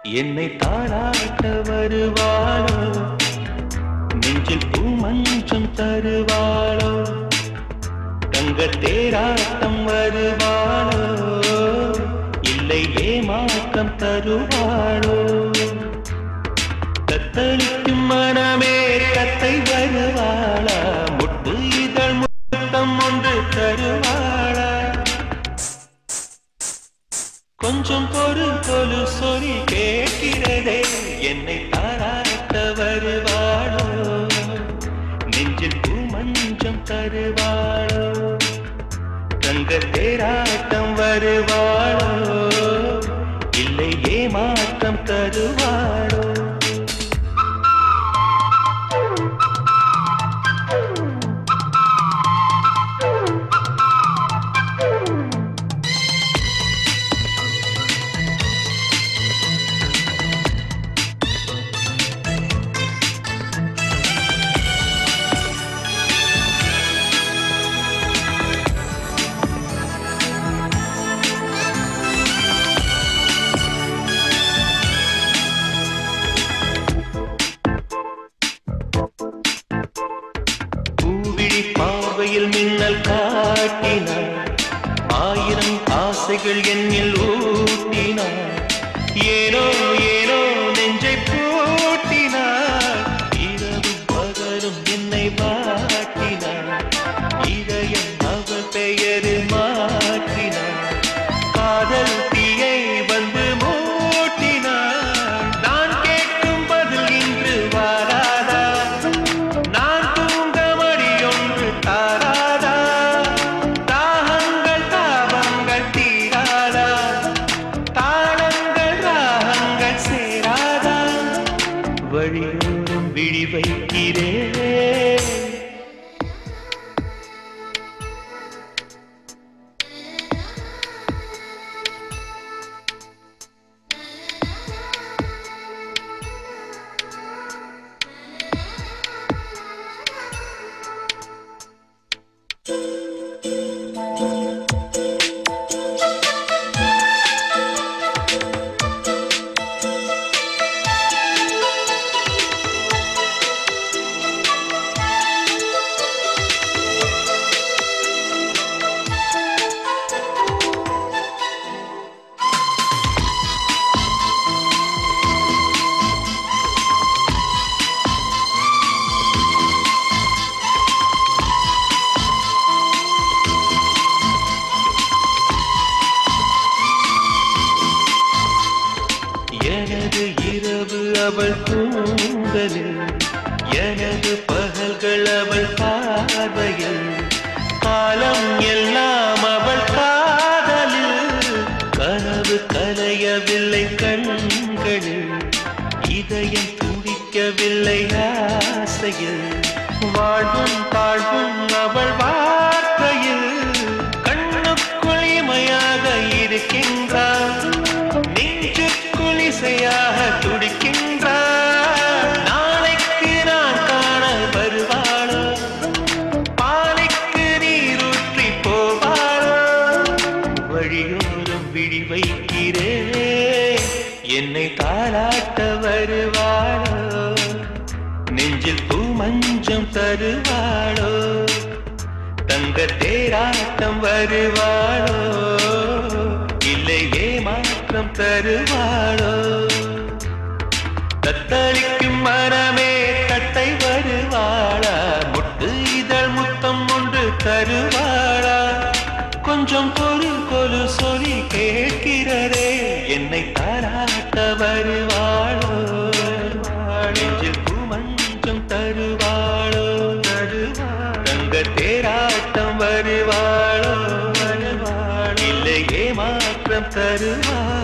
என்னை தாளாட்ட வருவாளோ, நெஞ்சில் பூமஞ்சம் தருவாளோ, தங்க தேராட்டம் வருவாளோ, இல்லை ஏமாற்றம் தருவாளோ, தத்தளிக்கும் மனமே கத்தை வருவாளா, முட்டு இதழ் முத்தம் ஒன்று தருவாளா, கொஞ்சம் பொறு சொல்லி கேட்கிறதே, என்னை தாராட்ட வருவாளோ, நெஞ்சில் பூமஞ்சம் தருவாளோ, தங்க தேராட்டம் வருவாளோ, இல்லை ஏமாற்றம் தருவாளோ. பார்வையில் மின்னல் காட்டினார், ஆயிரம் ஆசைகள் என்னில் ஊட்டினார், ஏனோ ஏனோ நெஞ்சை பூட்டினார், இரவு பகலும் என்னை வாட்டினார், இதயம் அவள் பெயரில் மாற்றினார், காதல் தீயை வந்து மூட்டினார், நான் கேட்கும் பதில் இன்று வாராதா, நான் தூங்க மடியொன்று தாராதா, தாகங்கள் தாபங்கள் தீராதா, தாளங்கள் ராகங்கள் சேராதா, வழியோடும் விழி வைக்கிறேன், எனது இரவு அவள் தூங்கலில், எனது பகல்கள் அவள் பார்வையில், காலம் எல்லாம் அவள் காதலில், கனவு கலையவில்லை கண்களில், இதயம் துடிக்கவில்லை ஆசையில், வாழ்வும் தாழ்வும் அவள் வார்த்தையில், கண்ணுக்குள் இமையாக இருக்கின்றாள், இசையாக துடிக்கின்றார், நாளைக்கு நான் காண வருவாளோ, பாலைக்கு நீரூற்றி போவாளோ, வழியோரம் விழி வைக்கிறேன், என்னை தாளாட்ட வருவாளோ, நெஞ்சில் பூமஞ்சம் தருவாளோ, தங்க தேராட்டம் வருவாளோ, இல்லை ஏமாற்றம் தருவாளோ, தத்தளிக்கும் மனமே தத்தை வருவாளா, முட்டு இதழ் முத்தம் ஒன்று தருவாளா, கொஞ்சம் பொறு சொல்லி கேட்கிறதே, என்னை தாராட்ட வருவாளோ, நெஞ்சில் பூமஞ்சம் தருவாளோ, தங்க தேராட்டம் வருவாளோ, இல்லை ஏமாற்றம் தருவாளோ.